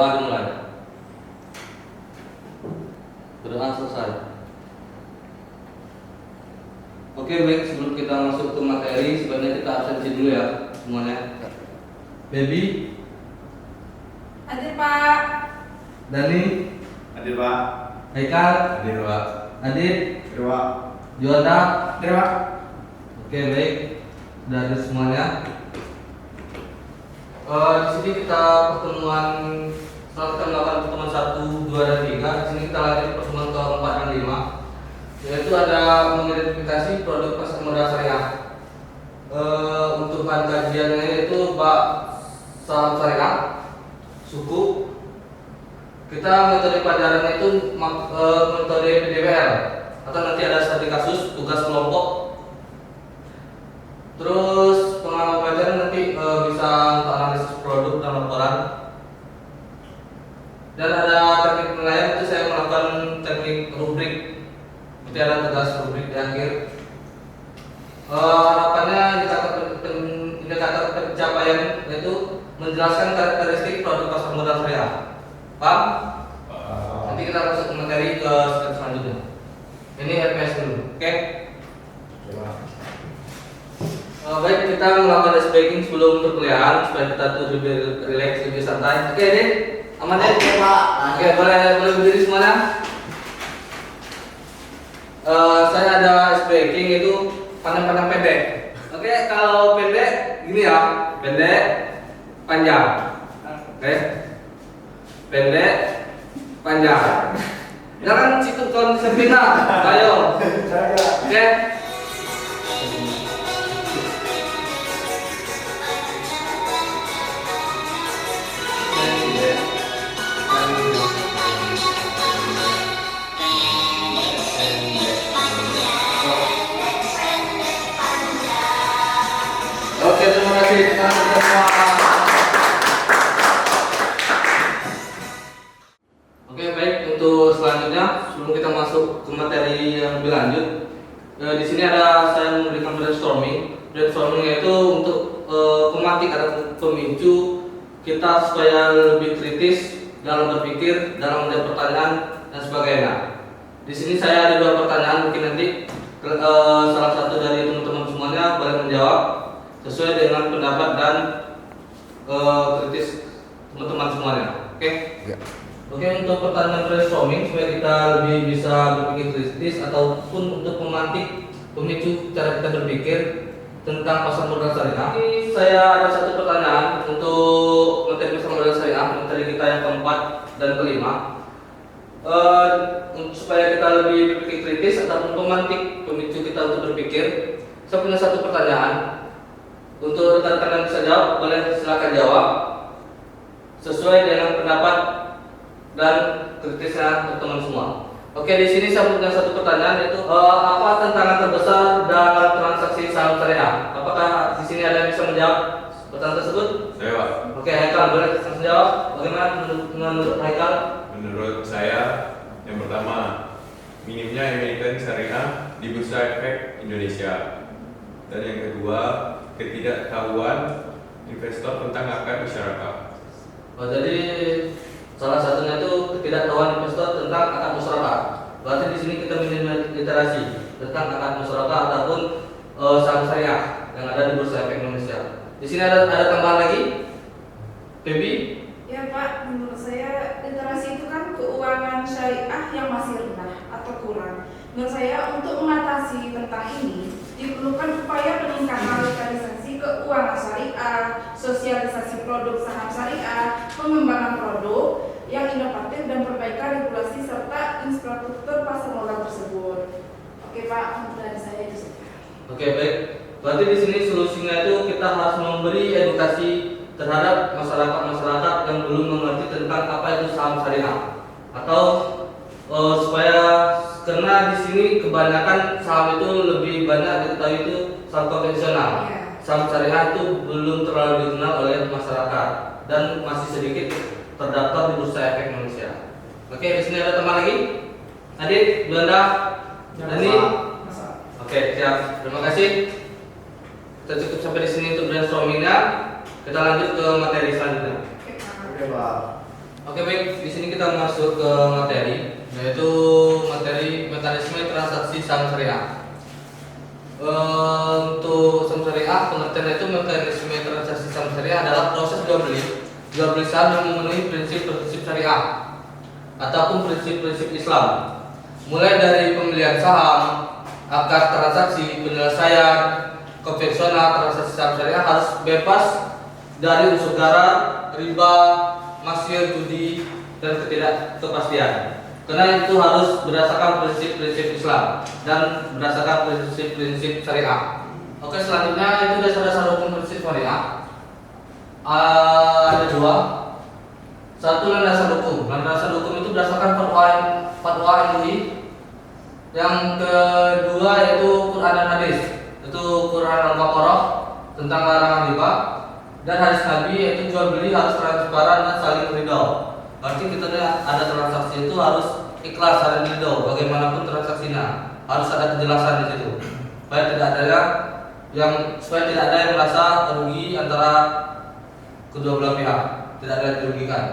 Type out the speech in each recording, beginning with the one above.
Berdoa dimulai. Berdoa selesai. Oke, baik, sebelum kita masuk ke materi, sebenarnya kita absensi dulu ya semuanya. Baby, Hadir Pak. Dani, Hadir Pak. Haikal, Hadir Pak. Adit, Hadir Pak. Juanda. Hadir Pak. Oke, baik, sudah ada semuanya. Di sini kita pertemuan setelah kita melakukan pertemuan 1, 2, dan 3. Di sini kita lanjut pertemuan ke 4 dan 5, yaitu ada mengidentifikasi produk pasar modal syariah. Untuk bahan kajiannya itu bab saham syariah, suku. Kita metode pelajaran itu metode PDWR atau nanti ada studi kasus, tugas kelompok. Terus pengalaman pelajaran nanti bisa untuk analisis produk dan laporan. Dan ada teknik penilaian, itu saya melakukan teknik rubrik. Nanti ada tugas rubrik di akhir. Harapannya indikator pencapaian yaitu menjelaskan karakteristik produk pasar modal syariah. Paham? Nanti kita masuk ke materi ke step selanjutnya. Ini RPS dulu, oke? Baik, kita melakukan ice breaking sebelum perkuliahan supaya kita tuh lebih rileks, lebih santai. Oke, deh, aman ya? Oke, Pak. Oke, boleh berdiri semuanya. Saya ada ice breaking itu pandang-pandang pendek. Oke, kalau pendek gini ya, pendek, panjang. Oke, pendek, panjang. Jangan situ kondisi pindah. Ayo. Oke. Oke, terima kasih teman-teman semua. Oke, baik, untuk selanjutnya sebelum kita masuk ke materi yang lebih lanjut, di sini ada saya memberikan brainstorming. Brainstorming yaitu untuk pematik atau pemicu kita supaya lebih kritis dalam berpikir, dalam menjawab pertanyaan dan sebagainya. Di sini saya ada 2 pertanyaan, mungkin nanti salah satu dari teman-teman semuanya boleh menjawab sesuai dengan pendapat dan kritis teman-teman semuanya. Oke? Ya. Oke, untuk pertanyaan brainstorming supaya kita lebih bisa berpikir kritis ataupun untuk memantik pemicu cara kita berpikir tentang pasar modal syariah. Ini saya ada satu pertanyaan untuk materi pasar modal syariah, materi kita yang keempat dan kelima. Supaya kita lebih berpikir kritis ataupun memantik pemicu kita untuk berpikir, saya punya satu pertanyaan. Untuk rekan-rekan yang bisa jawab, boleh silakan jawab sesuai dengan pendapat dan kritisnya teman semua. Oke, di sini saya punya satu pertanyaan yaitu apa tantangan terbesar dalam transaksi saham syariah? Apakah di sini ada yang bisa menjawab pertanyaan tersebut? Saya Pak. Oke, Haikal boleh langsung jawab. Bagaimana menurut Haikal? Menurut saya, yang pertama, minimnya emiten syariah di Bursa Efek Indonesia. Dan yang kedua, ketidaktahuan investor tentang akad musyarakah. Jadi salah satunya itu ketidaktahuan investor tentang akad musyarakah. Berarti di sini kita minimnya literasi tentang akad musyarakah ataupun saham syariah yang ada di Bursa Efek Indonesia. Di sini ada tambahan lagi, Baby? Ya Pak, menurut saya literasi itu kan keuangan syariah yang masih rendah atau kurang. Menurut saya untuk mengatasi tentang ini diperlukan upaya peningkatan literasi keuangan syariah, sosialisasi produk saham syariah, pengembangan produk yang inovatif dan perbaikan regulasi serta infrastruktur pasar modal tersebut. Oke Pak, untuk dari saya itu saja. Oke, baik. Berarti di sini solusinya itu kita harus memberi edukasi terhadap masyarakat yang belum mengerti tentang apa itu saham syariah, atau supaya karena di sini kebanyakan saham itu lebih banyak diketahui itu saham konvensional. Saham syariah itu belum terlalu dikenal oleh masyarakat dan masih sedikit terdaftar di Bursa Efek Indonesia. Oke, di sini ada teman lagi? Adit, Belanda, Dani. Oke, siap. Terima kasih. Kita cukup sampai di sini untuk brainstormingnya. Kita lanjut ke materi selanjutnya. Oke Pak. Oke Pak. Oke baik, di sini kita masuk ke materi, yaitu materi mekanisme transaksi saham syariah. Untuk saham syariah, pengertian itu mekanisme transaksi saham syariah adalah proses jual beli saham yang memenuhi prinsip-prinsip syariah ataupun prinsip-prinsip Islam. Mulai dari pembelian saham, akad transaksi, penyelesaian konvensional transaksi saham syariah harus bebas dari unsur garar, riba, masir, judi, dan ketidakpastian. Karena itu harus berdasarkan prinsip-prinsip Islam dan berdasarkan prinsip-prinsip syariah. Oke, selanjutnya itu dasar-dasar hukum prinsip syariah. Ada dua. Satu landasan hukum. Landasan hukum itu berdasarkan fatwa MUI. Yang kedua yaitu Quran dan hadis. Itu Quran Al-Baqarah tentang larangan riba, dan hadis Nabi yaitu jual beli harus transparan dan saling ridho. Berarti kita ada transaksi itu harus ikhlas, saling ridho. Bagaimanapun transaksinya harus ada kejelasan di situ. Supaya tidak ada yang merasa rugi antara kedua belah pihak, tidak ada yang dirugikan.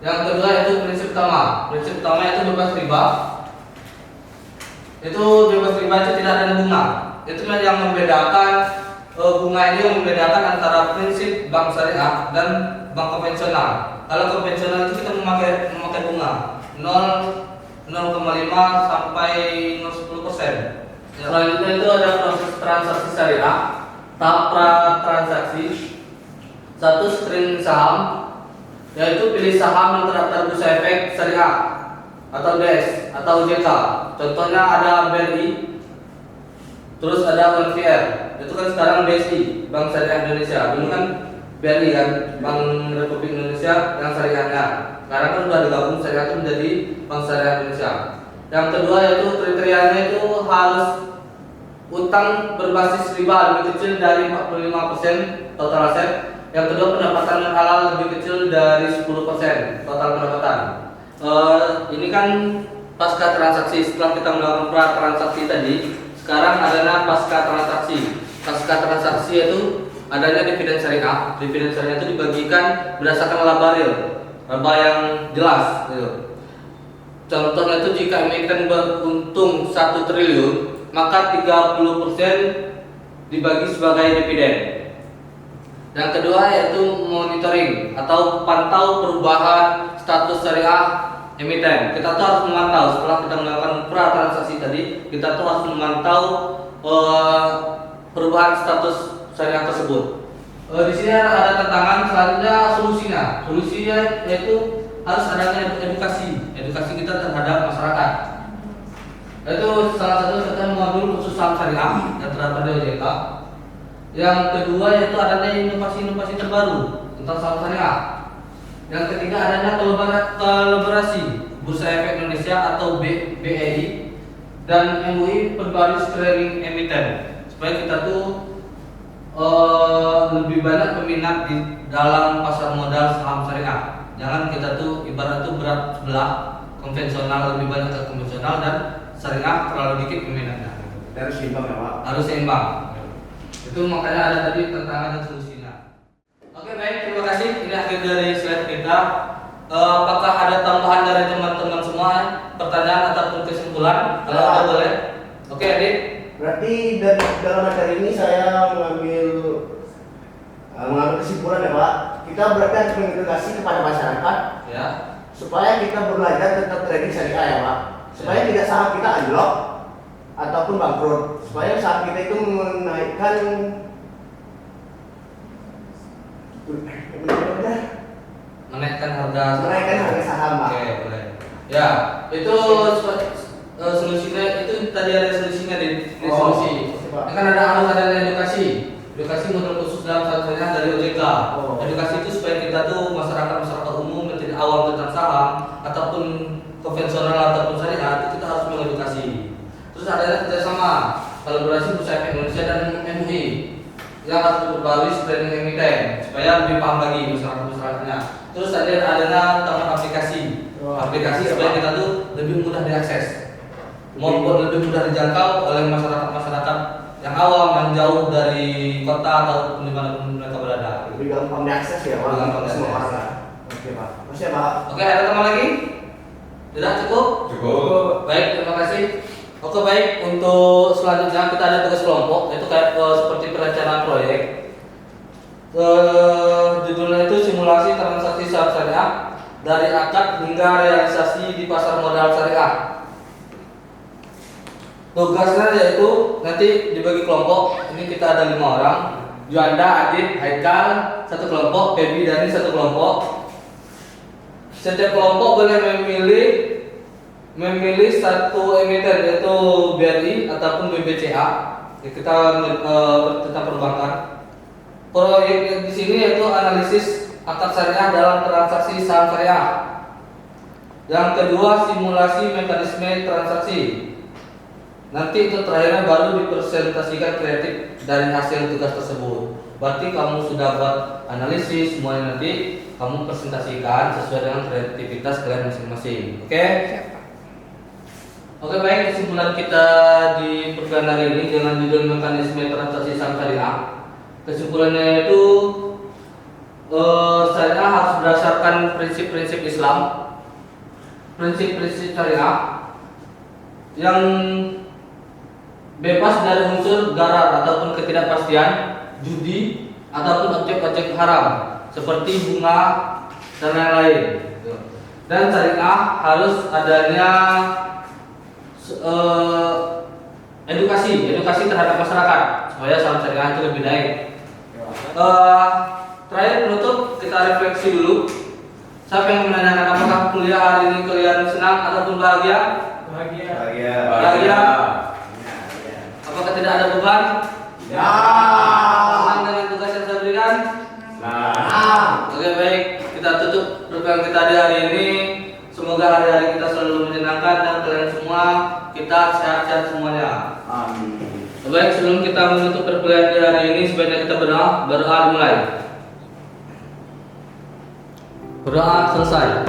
Yang kedua yaitu prinsip utama. Prinsip utama itu bebas riba. Itu bebas riba itu tidak ada bunga. Itu yang membedakan bunga ini yang membedakan antara prinsip bank syariah dan bank konvensional. Kalau konvensional itu kita memakai bunga 0,5 sampai 0,10%. Selanjutnya itu ada proses transaksi syariah. Tahap pra transaksi. Satu, screening saham, yaitu pilih saham yang terdaftar bursa efek syariah atau DES atau OJK. Contohnya ada BRI, terus ada UNVR. Itu kan sekarang BSI, Bank Syariah Indonesia. Dulu kan BRI kan, Bank Republik Indonesia yang syariahnya. Sekarang kan sudah digabung syariah itu menjadi Bank Syariah Indonesia. Yang kedua yaitu kriterianya itu harus utang berbasis riba lebih kecil dari 45% total aset. Yang kedua, pendapatan non halal lebih kecil dari 10% total pendapatan. Ini kan pasca transaksi. Setelah kita melakukan pra transaksi tadi, sekarang adanya pasca transaksi. Pasca transaksi itu adanya dividen syariah. Dividen syariah itu dibagikan berdasarkan laba real, laba yang jelas. Gitu. Contohnya itu jika emiten beruntung 1 triliun, maka 30% dibagi sebagai dividen. Yang kedua yaitu monitoring atau pantau perubahan status syariah emiten. Kita tuh harus memantau setelah kita melakukan pra transaksi tadi, kita tuh harus memantau perubahan status syariah tersebut. Di sini ada tantangan selanjutnya solusinya. Solusinya yaitu harus adanya edukasi kita terhadap masyarakat. Itu salah satu kita modul khusus saham syariah yang terdapat di OJK. Yang kedua yaitu adanya inovasi-inovasi terbaru tentang saham syariah. Yang ketiga adanya kolaborasi Bursa Efek Indonesia atau BEI dan MUI Perbaris Clearing Emiten, supaya kita tuh lebih banyak peminat di dalam pasar modal saham syariah. Jangan kita tuh ibarat tuh berat sebelah, konvensional lebih banyak ke konvensional dan syariah terlalu dikit peminatnya. Harus seimbang ya Pak. Harus seimbang. Itu makanya ada tadi tantangan dan solusinya. Oke baik, terima kasih. Ini akhir dari slide kita. Apakah ada tambahan dari teman-teman semua, pertanyaan ataupun kesimpulan? Kalau ada boleh. Oke, Adit. Berarti dalam materi ini saya mengambil kesimpulan ya Pak. Kita berarti harus mengedukasi kepada masyarakat Ya. supaya kita belajar tentang trading syariah ya Pak. Supaya tidak saham kita anjlok ataupun bangkrut. Supaya saham kita itu menaikkan menaikkan harga saham Pak. Oke, boleh. Ya, itu solusinya itu tadi ada solusinya di solusi. Ini kan harus ada edukasi modal khusus dalam saham syariah dari OJK. Edukasi itu supaya kita tuh masyarakat umum yang tidak awam tentang saham ataupun konvensional ataupun syariah, itu kita harus mengedukasi. Terus ada kerjasama kolaborasi Bursa Efek Indonesia dan MUI yang harus berbaris training emiten supaya lebih paham lagi masyarakatnya. Terus adanya tambahan aplikasi supaya kita tuh lebih mudah diakses, maupun lebih mudah dijangkau oleh masyarakat yang awam yang jauh dari kota atau di mana mereka berada. Lebih gampang diakses ya Pak. Gampang semua diakses. orang. Oke Pak. Masih ya Pak. Oke, ada teman lagi? Tidak cukup? Cukup. Baik, terima kasih. Oke, baik. Untuk selanjutnya kita ada tugas kelompok, itu kayak seperti perencanaan proyek. Judulnya itu simulasi transaksi saham syariah dari akad hingga realisasi di pasar modal syariah. Tugasnya yaitu nanti dibagi kelompok. Ini kita ada 5 orang. Juanda, Adit, Haikal, satu kelompok, Febi, Dani satu kelompok. Setiap kelompok boleh memilih satu emiten yaitu BRI ataupun BBCA. Kita tentang perbankan. Proyek di sini yaitu analisis akad syariah dalam transaksi saham syariah. Yang kedua simulasi mekanisme transaksi. Nanti itu terakhirnya baru dipresentasikan kreatif dari hasil tugas tersebut. Berarti kamu sudah buat analisis semuanya, nanti kamu presentasikan sesuai dengan kreativitas kalian masing-masing. Oke? Oke, baik, kesimpulan kita di perkuliahan hari ini dengan judul mekanisme transaksi saham syariah. Kesimpulannya itu syariah harus berdasarkan prinsip-prinsip Islam, prinsip-prinsip syariah yang bebas dari unsur gharar ataupun ketidakpastian, judi ataupun objek-objek haram seperti bunga dan lain-lain. Dan syariah harus adanya edukasi terhadap masyarakat supaya saham syariah itu lebih baik. Terakhir penutup kita refleksi dulu. Siapa yang menanyakan apakah kuliah hari ini kalian senang ataupun bahagia? Bahagia. Apakah tidak ada beban? Ya. Senang dengan tugas yang saya berikan? Oke, baik, kita tutup perkuliahan kita di hari ini. Semoga hari-hari kita selalu menyenangkan dan kalian semua kita sehat-sehat semuanya. Amin. Baik, sebelum kita menutup perkuliahan di hari ini, sebaiknya kita berdoa dimulai. Berdoa selesai.